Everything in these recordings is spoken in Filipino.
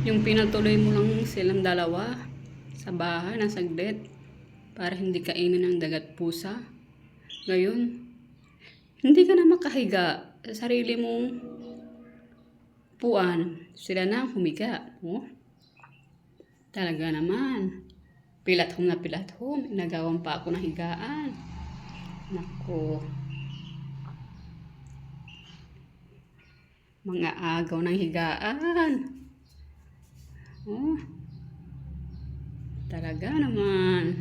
Yung pinatuloy mo lang silang dalawa sa bahay ng saglit para hindi kainin ng dagat pusa. Ngayon, hindi ka na makahiga sa sarili mong puan. Sila na ang humiga. Oh, talaga naman. Pilat home na pilat home. Nagawan pa ako ng higaan. Nako. Mga agaw ng higaan. Oh, talaga naman.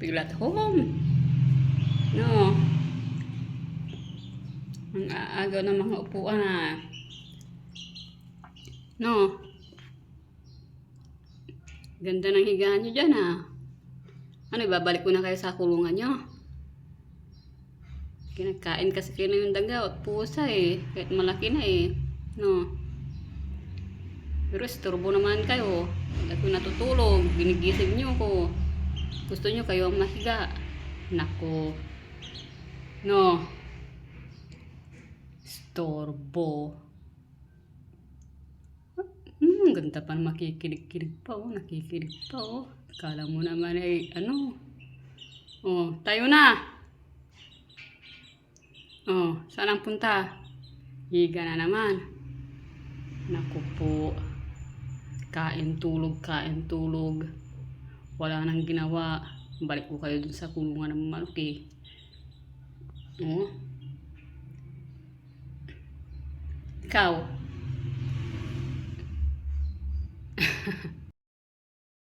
Pilat home. No. Ang aagaw ng mga upuan ah. No. Ganda ng higaan nyo dyan ah. Ano, ibabalik ko na kayo sa kulungan nyo? Kinakain kasi kayo na yung daga at pusa eh. Kahit malaki na eh. No. Pero istorbo naman kayo. Hindi ako natutulog. Ginigising nyo ko. Gusto nyo kayo ang mahiga. Nako. No. Istorbo. Ganda pa makikilig-kilig pa oh. Nakikilig pa oh. Kala mo naman ay ano. Oh, tayo na. Oh, saan ang punta? Higa na naman. Naku po. Kain tulog, kain tulog. Wala nang ginawa. Balik ko kayo dun sa kulungan ng manok eh. Oh. Ikaw.